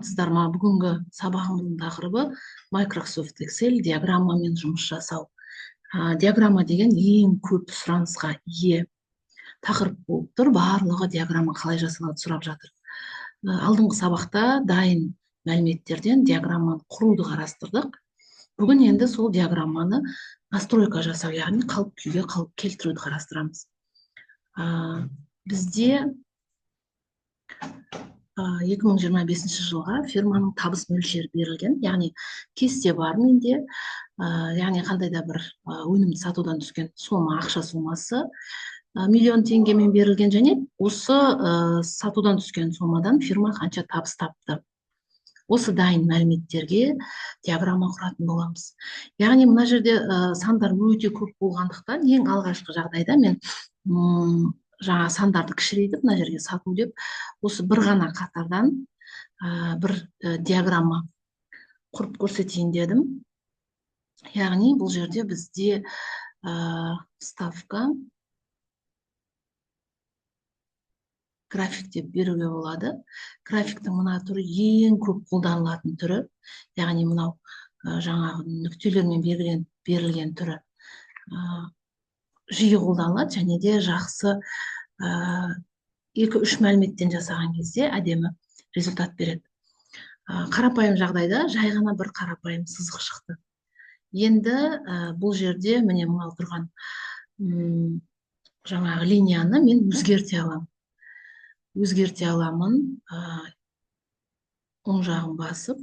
саламатсыздар ма? Бүгінгі сабағымыздың тақырыбы Microsoft Excel диаграммамен жұмыс жасау. Диаграмма деген ең көп сұранысқа ие тақырып болып тұр. Барлығы диаграмма қалай жасалады сұрап жатыр. Алдыңғы сабақта дайын мәліметтерден диаграмманы құруды қарастырдық. Бүгін енді сол диаграмманы настройка жасау, яғни қалып күйге қалып келтіруді қарастырамыз. Бізде 2025 жылға фирманың табыс мөлшері берілген, яғни кесте бар менде, яғни қандай да бір өнімді сатудан түскен сома, ақша сомасы миллион теңгемен берілген, және осы сатудан түскен сомадан фирма қанша табыс тапты. Осы дайын мәліметтерге диаграмма құратын боламыз. Яғни мына жерде сандар өте көп болғандықтан ең алғашқы жағдайда мен жаңа сандарды кішірейтіп, мына жерге сату деп, осы бір ғана қатардан бір диаграмма құрып көрсетейін дедім. Яғни бұл жерде бізде ставка график деп беруге болады. Графиктің мына түрі ең көп қолданылатын түрі, яғни мынау жаңағы нүктелермен берілген түрі жиі қолданылады, және де жақсы 2-3 мәліметтен жасаған кезде әдемі результат береді. Қарапайым жағдайда жай ғана бір қарапайым сызық шықты. Енді бұл жерде міне мынау тұрған жаңағы линияны мен өзгерте аламын. Оң жағын басып,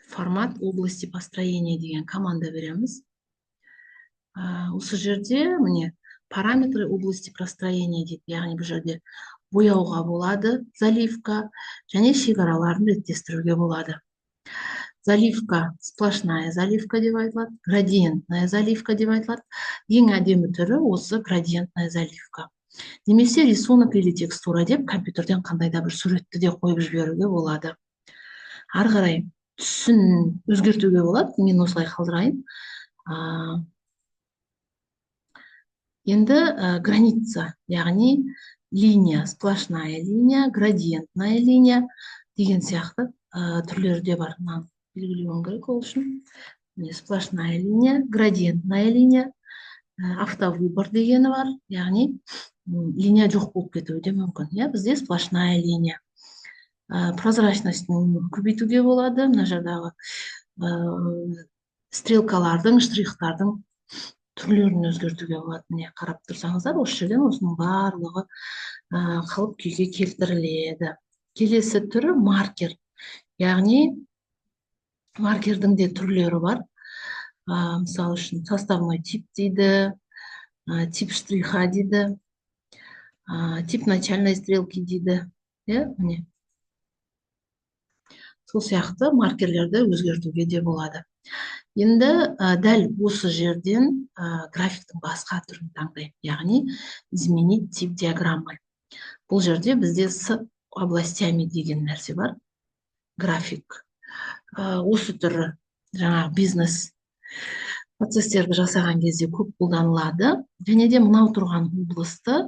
формат области построения деген команда береміз. Осы жерде міне параметры области построения дейді, яғни бұл жерде бояуға болады, заливка және шекараларын реттестіруге болады. Заливка, сплошная заливка деп айтылады, градиентная заливка деп айтылады. Ең әдемі түрі осы градиентная заливка. Немесе рисунок или текстура деп компьютерден қандай да бір суретті де қойып жіберуге болады. Ары қарай түсін өзгертуге болады, мен осылай қалдырайын. Енді граница, яғни линия, сплошная линия, градиентная линия деген сияқты түрлері де бар. Белгілеуім керек ол үшін. Сплошная линия, градиентная линия, автовыбор дегені бар, яғни линия жоқ болып кетуі де мүмкін. Бізде сплошная линия. Прозрачностьін көбейтуге болады. Мына жердағы стрелкалардың, штрихтардың түрлерін өзгертуге болады. Міне қарап тұрсаңыздар, осы жерден осының барлығы қалып күйге келтіріледі. Келесі түрі маркер. Яғни маркердің де түрлері бар. Мысалы үшін составной тип дейді, тип штриха дейді, тип начальной стрелки дейді. Міне сол сияқты маркерлерді өзгертуге де болады. Енді дәл осы жерден графиктің басқа түрін таңдайық, яғни изменить тип диаграммы. Бұл жерде бізде с областями деген нәрсе бар. График. Осы түрі жаңағы бизнес процестерді жасаған кезде көп қолданылады. Және де мынау тұрған областы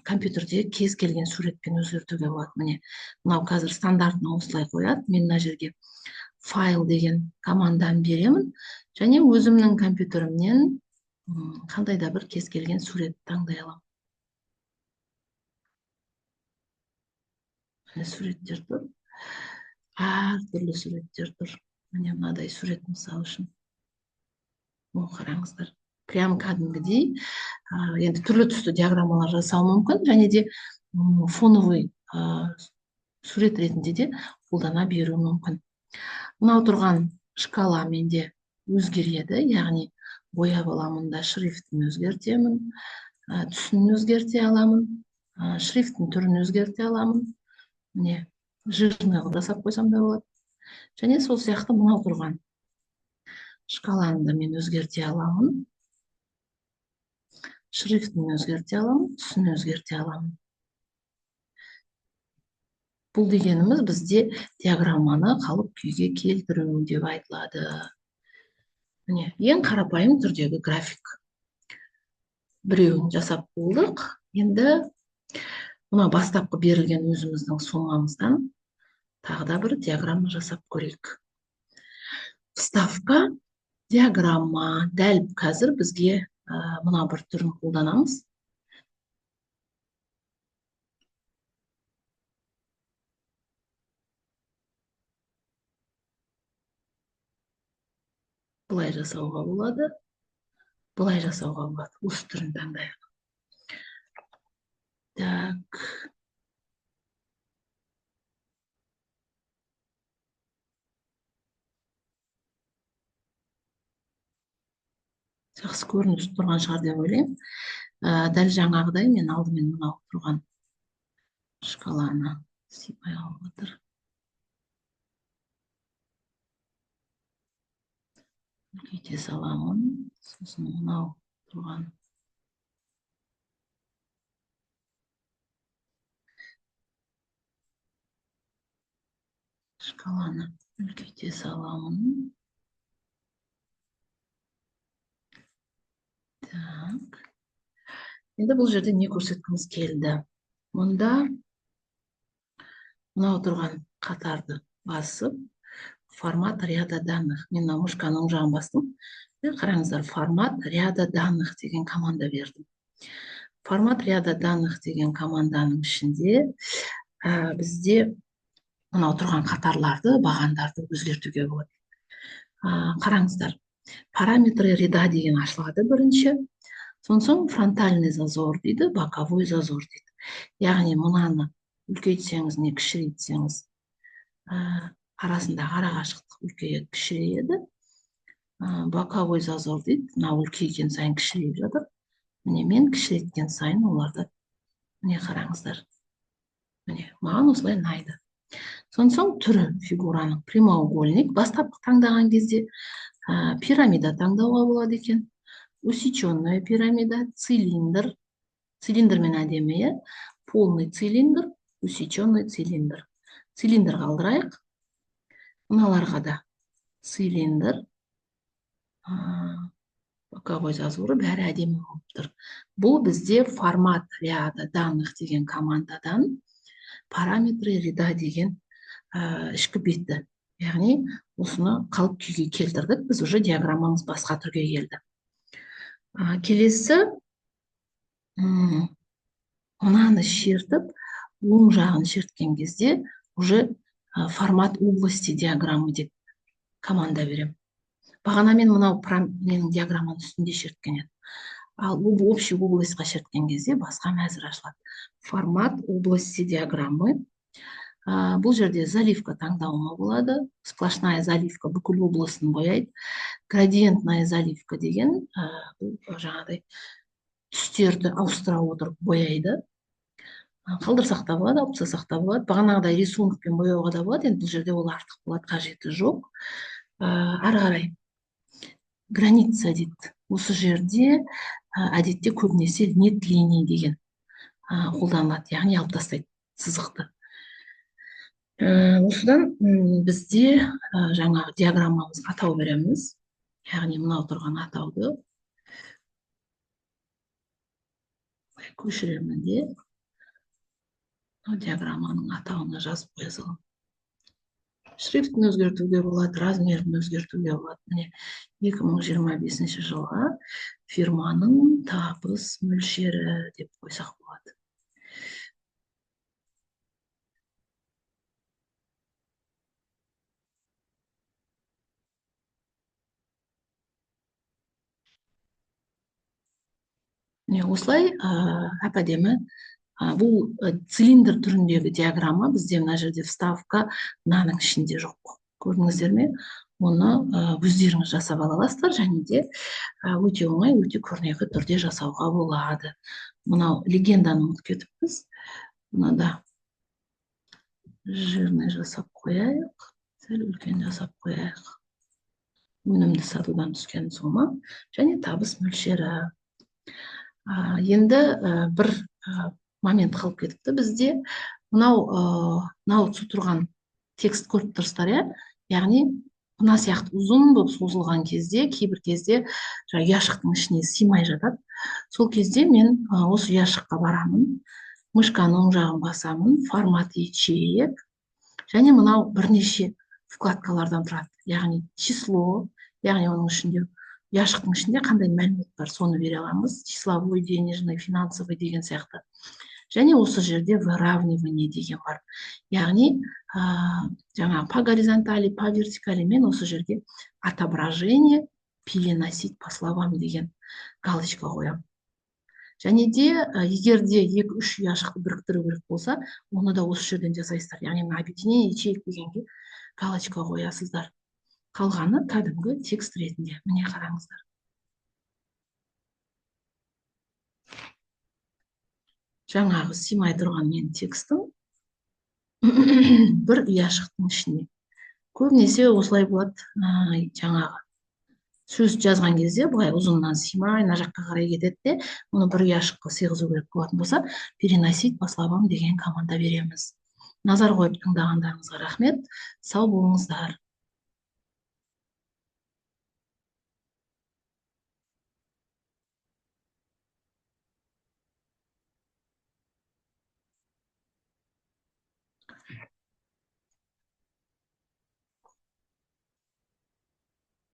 компьютерде кез келген суретпен өзгертуге болады. Міне, мынау қазір стандартына осылай қояды. Мен мына жерге файл деген команданы беремін, және өзімнің компьютерімнен қандай да бір кез келген суретті таңдай аламын. Міне суреттер тұр. Әртүрлі суреттер тұр. Міне мынадай сурет мысалы үшін. Қараңыздар. Прям кәдімгідей енді түрлі түсті диаграммалар жасау мүмкін, және де фоновый сурет ретінде де қолдана беру мүмкін. Мынау тұрған шкала менде өзгереді, яғни бояп аламын да шрифтін өзгертемін, түсін өзгерте аламын, шрифтін түрін өзгерте аламын. Міне жирный қылып жасап қойсам да болады. Және сол сияқты мынау тұрған шкаланы да мен өзгерте аламын, шрифтін өзгерте аламын, түсін өзгерте аламын. Бұл дегеніміз бізде диаграмманы қалып күйге келтіру деп айтылады. Міне, ең қарапайым түрдегі график. Біреуін жасап болдық. Енді мына бастапқы берілген өзіміздің суммамыздан тағы да бір диаграмма жасап көрейік. Вставка, диаграмма. Дәл қазір бізге мына бір түрін қолданамыз. Былай жасауға болады. Былай жасауға болады. Осы түрін таңдайық. Так. Жақсы көрініп тұрған шығар деп ойлаймын. Дәл жаңағыдай мен алдымен мынау тұрған шкаланы сипай алып отыр. Үлкейте саламын. Сосын мынау тұрған шкаланы үлкейте саламын. Так. Енді бұл жерде не көрсеткіміз келді? Мұнда мынау тұрған қатарды басып, формат ряда данных. Мен мышканың жағын бастым. Қараңыздар, формат ряда данных деген команда бердім. Формат ряда данных деген команданың ішінде бізде мынау тұрған қатарларды, бағандарды өзгертуге болады. Қараңыздар, параметры ряда деген ашылады бірінші. Соң фронтальный зазор дейді, боковой зазор дейді. Яғни мынаны үлкейтсеңіз не кішірейтсеңіз, арасында арақашықтық үлкейеді, кішірейеді. Боковой зазор дейді, мына үлкейген сайын кішірейіп жатыр. Міне мен кішірейткен сайын оларды, міне қараңыздар. Міне маған осылай ұнайды. Соң түрі фигураның прямоугольник. Бастапқы таңдаған кезде пирамида таңдауға болады екен. Усеченная пирамида, цилиндр. Цилиндрмен әдемі, полный цилиндр, усеченный цилиндр. Цилиндр қалдырайық. Мыналарға да цилиндр, боковой зазоры бәрі әдемі болып тұр. Бұл бізде формат ряда данных деген командадан параметры ряда деген ішкі бетті. Яғни осыны қалып күйге келтірдік. Біз уже диаграммамыз басқа түрге келді. Келесі мынаны шертіп, оң жағын шерткен кезде уже формат области диаграммы деп команда берем. Бағана мен мынау менің диаграмманың үстінде шерткен едім. Ал общий областьқа шерткен кезде басқа мәзір ашылады. Формат области диаграммы. Бұл жерде заливка таңдауыма болады. Сплошная заливка бүкіл обласын бояйды. Градиентная заливка деген жаңағыдай түстерді ауыстыра отырып бояйды. Қалдырсақ та болады, алып тастасақ та болады. Бағанағыдай рисункпен бояуға да болады. Енді бұл жерде ол артық болады, қажеті жоқ. Ары қарай граница дейді. Осы жерде әдетте көбінесе нет линий деген қолданылады, яғни алып тастайды сызықты. Осыдан бізде жаңағы диаграммамыз атау береміз. Яғни мынау тұрған атауды көшіремін де диаграмманың атауына жазып қоя саламын. Шрифтін өзгертуге болады, размерін өзгертуге болады. Міне 2025 жылға фирманың табыс мөлшері деп қойсақ болады. Міне осылай әп-әдемі. Бұл цилиндр түріндегі диаграмма, бізде мына жерде вставка мынаның ішінде жоқ. Көрдіңіздер ме? Оны өздеріңіз жасап ала аласыздар, және де өте оңай, өте көрнекі түрде жасауға болады. Мынау легенданы ұмытып кетіппіз. Мына да жирный жасап қояйық, сәл үлкен жасап қояйық. Өнімді сатудан түскен сома және табыс мөлшері. Енді бір момент қалып кетіпті бізде. Мынау тұрған текст көріп тұрсыздар, яғни мына сияқты ұзын болып созылған кезде, кейбір кезде ұяшықтың ішіне симай жатады. Сол кезде мен осы ұяшыққа барамын. мышканың оң жағын басамын, формат ячеек, және мынау бірнеше вкладкалардан тұрады. Яғни число, яғни оның ішінде ұяшықтың ішінде қандай мәлімет бар, соны бере аламыз. Числовой, денежный, финансовый деген сияқты. Және осы жерде выравнивание деген бар. Яғни жаңа по горизонтали, по вертикали, мен осы жерде отображение переносить по словам деген галочка қоямын. Және де егер де 2-3 ұяшықты біріктіру керек болса, оны да осы жерден жасайсыздар. Яғни объединение ячеек дегенге галочка қоясыздар. Қалғаны кәдімгі текст ретінде. Міне қараңыздар. Жаңағы сыймай тұрған мен текстім бір ұяшықтың ішіне. Көбінесе осылай болады. Жаңағы сөз жазған кезде былай ұзыннан сыймай, мына жаққа қарай кетеді де, оны бір ұяшыққа сыйғызу керек болатын болса, переносить по словам деген команда береміз. Назар қойып тыңдағандарыңызға рахмет. Сау болыңыздар.